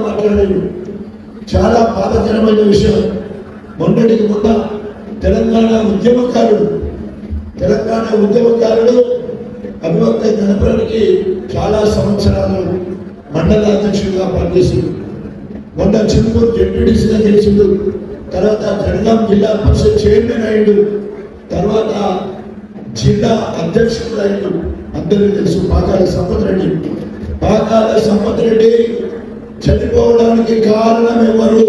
మాట్లాడారు. చాలా బాధాకరమైన విషయం. మొన్నటికి మొన్న తెలంగాణ ఉద్యమకారుడు అభివక్త గణపతికి చాలా సంవత్సరాలు మండల అధ్యక్షుడిగా పనిచేసింది. మొన్న చిత్తూరు జెడ్పీటీసీగా గెలిచిండు. తర్వాత జనగాం జిల్లా పరిషత్ చైర్మన్ అయిండు. తర్వాత జిల్లా అధ్యక్షుడు అయిండు. అందరికీ తెలుసు పాకాల సంపత్ రెడ్డి చనిపోవడానికి కారణం ఎవరు?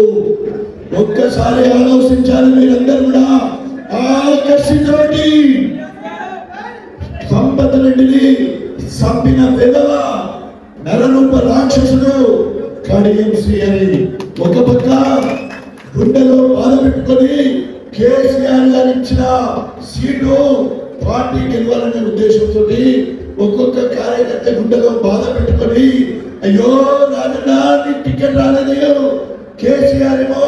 ఒక్కసారి ఆలోచించాలి మీరందరూ కూడా. ఆకర్షితోటి సంపత్ రెడ్డిని చంపిన విధవ నరరూప రాక్షసుడు కడియం శ్రీ అని ఒక పక్క గుండెలో బాధ పెట్టుకొని కేసీఆర్ గారు ఇచ్చిన సీటు పార్టీ గెలవాలనే ఉద్దేశంతో ఒక్కొక్క కార్యకర్త గుండెలో బాధ పెట్టుకొని అయ్యో రాజన్నా నీ టికెట్ రాలేదు, కేసీఆర్ ఏమో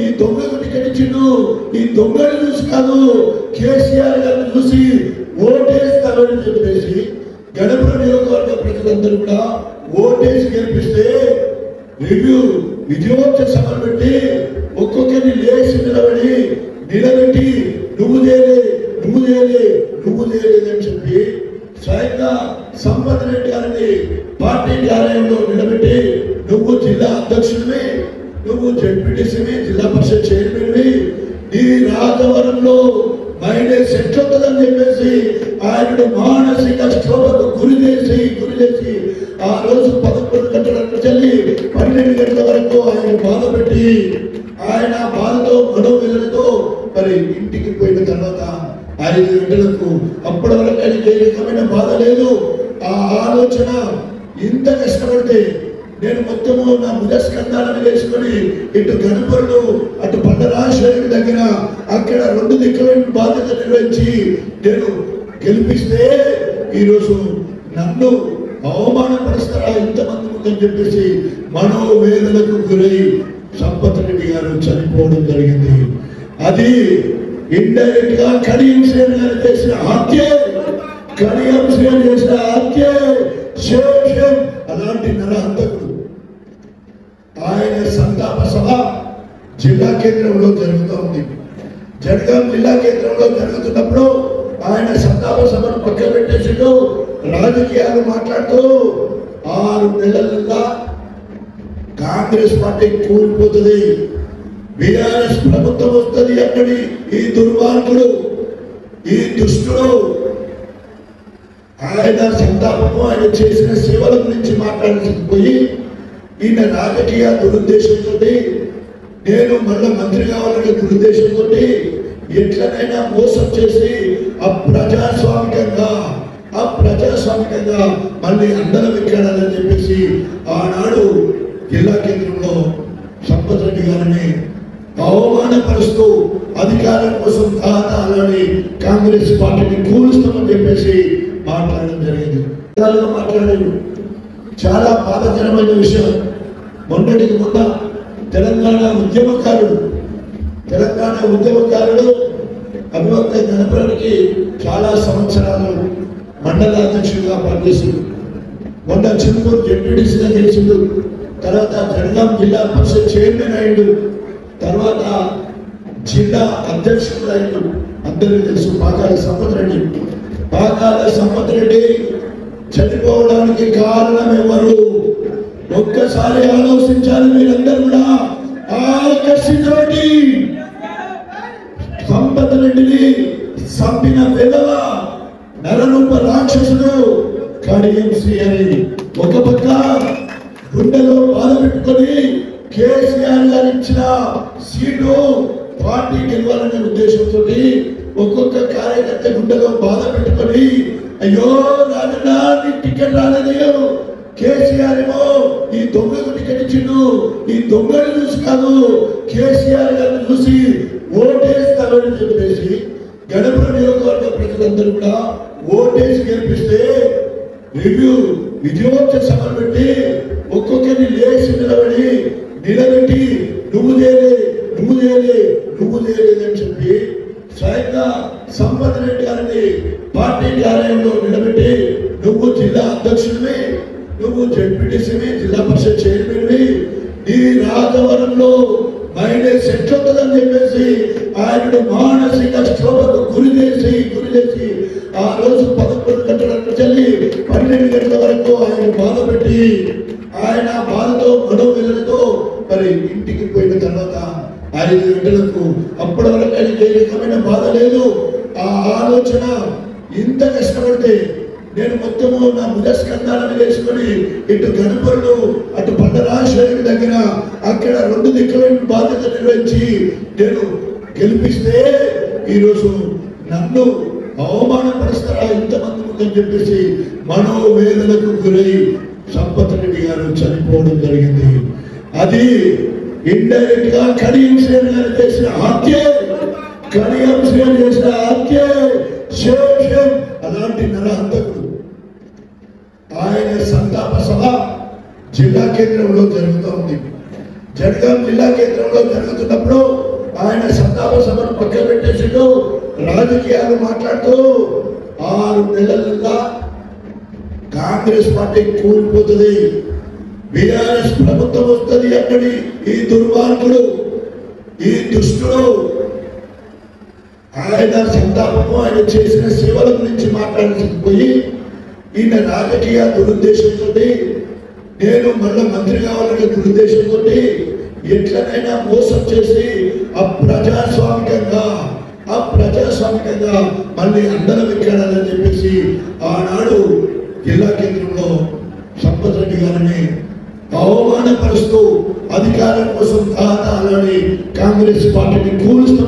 ఈ దొంగకు టికెట్ ఇచ్చిండు, ఈ దొంగని చూసి కాదు కేసీఆర్ గారిని చూసి ఓటేస్తారని చెప్పేసి గణపురం నియోజకవర్గ ప్రజలందరూ కూడా ఓటేసి గెలిపిస్తే విజయోత్సవ సభలు పెట్టి ఒక్కొక్కరిని లేచి నిలబెట్టి నువ్వు చేయలేదని చెప్పి స్వయంగా సంపత్ రెడ్డి గారిని పార్టీ కార్యాలయంలో నిలబెట్టి నువ్వు జిల్లా అధ్యక్షుడివి, నువ్వు జెడ్పీటీసీవి, జిల్లా పరిషత్ చైర్మన్వి, నీ రాజవరంలో మైనస్ సెట్ అవుతుందని చెప్పేసి ఆయన మానసిక క్షోభకు గురి చేసి ఆ రోజు 11 గంటల నుంచి 12 గంటల వరకు ఆయన బాధ పెట్టి ఆయన బాధతో మనోవేదనతో మరి ఇంటికి పోయిన తర్వాత 5 గంటలకు అప్పటి వరకు ఆయనకి ఏ రకమైన బాధ లేదు. ఆ ఆలోచన ఇంత కష్టపడితే నేను మొత్తము నా భుజస్కంధాలను వేసుకొని ఇటు గణపురుడు అటు పండరాశ్వరి దగ్గర అక్కడ 2 దిక్కులైన బాధ్యత నిర్వహించి నేను గెలిపిస్తే ఈరోజు నన్ను అవమానపరుస్తారా ఇంతమంది ముందని చెప్పేసి మనోవేదనకు గురై సంపత్ రెడ్డి గారు చనిపోవడం జరిగింది. అది ఇండైరెక్ట్ గా కడియం శ్రేణి గారు చేసిన హత్య, అలాంటి నరహంతకుడు. ఆయన సంతాప సభ జిల్లా కేంద్రంలో జరుగుతూ ఉంది. జనగాం జిల్లా కేంద్రంలో జరుగుతున్నప్పుడు ఆయన సంతాప సభను పక్క పెట్టేసిండు. రాజకీయాలు మాట్లాడుతూ 6 నెలలుగా కాంగ్రెస్ పార్టీ కూలిపోతుంది, బీఆర్ఎస్ ప్రభుత్వం వస్తుంది అక్కడి ఈ దుర్మార్గుడు, ఈ దుష్టుడు ఆయన సంతాపము ఆయన చేసిన సేవల గురించి మాట్లాడకపోయి ఈయన రాజకీయ దురుద్దేశంతో నేను మళ్ళీ మంత్రి కావాలనే దురుద్దేశంతో ఎట్లనైనా మోసం చేసి అప్రజాస్వామికంగా మళ్ళీ అందరం ఎక్కాడని చెప్పేసి ఆనాడు జిల్లా కేంద్రంలో సంపత్ రెడ్డి గారిని అవమానపరుస్తూ అధికారం కోసం తాతాలని కాంగ్రెస్ పార్టీని కూలుస్తామని చెప్పేసి మాట్లాడడం జరిగింది. మాట్లాడారు. చాలా బాధాకరమైన విషయం. మొన్నటికి మొన్న తెలంగాణ ఉద్యమకారుడు అభివక్త గణపతికి చాలా సంవత్సరాలు మండల అధ్యక్షుడిగా పనిచేసింది. మొన్న చిత్తూరు జెడ్పీటీసీగా గెలిచిండు. తర్వాత జనగాం జిల్లా పరిషత్ చైర్మన్ అయిండు. తర్వాత జిల్లా అధ్యక్షుడు అయిండు. అందరికీ తెలుసు పాకాల సంపత్ రెడ్డి చనిపోవడానికి కారణం ఎవరు? ఒక్కసారి ఆలోచించాలి మీరందరూ కూడా. ఆకర్షితోటి సంపత్ రెడ్డిని చంపిన విధవ నరరూప రాక్షసుడు కడియం శ్రీ అని ఒక పక్క గుండెలో బాధ పెట్టుకొని కేసీఆర్ గారు ఇచ్చిన సీటు పార్టీ గెలవాలనే ఉద్దేశంతో ఒక్కొక్క కార్యకర్త గుండెలో బాధ పెట్టుకొని అయ్యో రాజన్నా నీ టికెట్ రాలేదు, కేసీఆర్ ఏమో ఈ దొంగకు టికెట్ ఇచ్చిండు, ఈ దొంగని చూసి కాదు కేసీఆర్ గారిని చూసి ఓటేస్తారని చెప్పేసి గణపురం నియోజకవర్గ ప్రజలందరూ కూడా ఓటేసి గెలిపిస్తే విజయోత్సవ సభలు పెట్టి ఒక్కొక్కరిని లేచి నిలబెట్టి నువ్వు చేయలేదని చెప్పి స్వయంగా సంపత్ రెడ్డి గారిని పార్టీ కార్యాలయంలో నిలబెట్టి నువ్వు జిల్లా అధ్యక్షుడివి, నువ్వు జెడ్పీటీసీవి, జిల్లా పరిషత్ చైర్మన్వి, జీవితంలో మైనస్ సెట్ అవుతుందని చెప్పేసి ఆయనను మానసిక క్షోభకు గురి చేసి ఆ రోజు 11 గంటల నుంచి 12 గంటల వరకు ఆయన బాధ పెట్టి ఆయన బాధతో గొడవలతో మరి ఇంటికి పోయిన తర్వాత 5 గంటలకు అప్పటి వరకు ఆయనకి ఏ రకమైన బాధ లేదు. ఆ ఆలోచన ఇంత కష్టపడితే నేను మొత్తము నా భుజస్కంధాలను వేసుకొని ఇటు గణపురుడు అటు బండరాశ్వరుడి దగ్గర అక్కడ 2 దిక్కులైన బాధ్యత నిర్వహించి నేను గెలిపిస్తే ఈరోజు నన్ను అవమానపరుస్తారా ఇంతమంది ముందని చెప్పేసి మనోవేదనకు గురై సంపత్ రెడ్డి గారు చనిపోవడం జరిగింది. అది ఇండైరెక్ట్ గా కడియం శ్రేణి గారు చేసిన హత్య, కడియం శ్రేణి చేసిన హత్య. అలాంటి నరహంతకుడు ఆయన సంతాప సభ జిల్లా కేంద్రంలో జరుగుతూ ఉంది. జనగాం జిల్లా కేంద్రంలో జరుగుతున్నప్పుడు ఆయన సంతాప సభను పక్కన పెట్టేసిండు. రాజకీయాలు మాట్లాడుతూ 6 నెలలుగా కాంగ్రెస్ పార్టీ కూలిపోతుంది, బీఆర్ఎస్ ప్రభుత్వం వస్తుంది అక్కడి ఈ దుర్మార్గుడు, ఈ దుష్టుడు ఆయన సంతాపము ఆయన చేసిన సేవల గురించి మాట్లాడకపోయి ఈయన రాజకీయ దురుద్దేశంతో నేను మళ్ళీ మంత్రి కావాలనే దురుద్దేశంతో ఎట్లనైనా మోసం చేసి అప్రజాస్వామికంగా మళ్ళీ అందరం ఎక్కాడని చెప్పేసి ఆనాడు జిల్లా కేంద్రంలో సంపత్ రెడ్డి గారిని అవమానపరుస్తూ అధికారం కోసం అలానే కాంగ్రెస్ పార్టీని కూలుస్తూ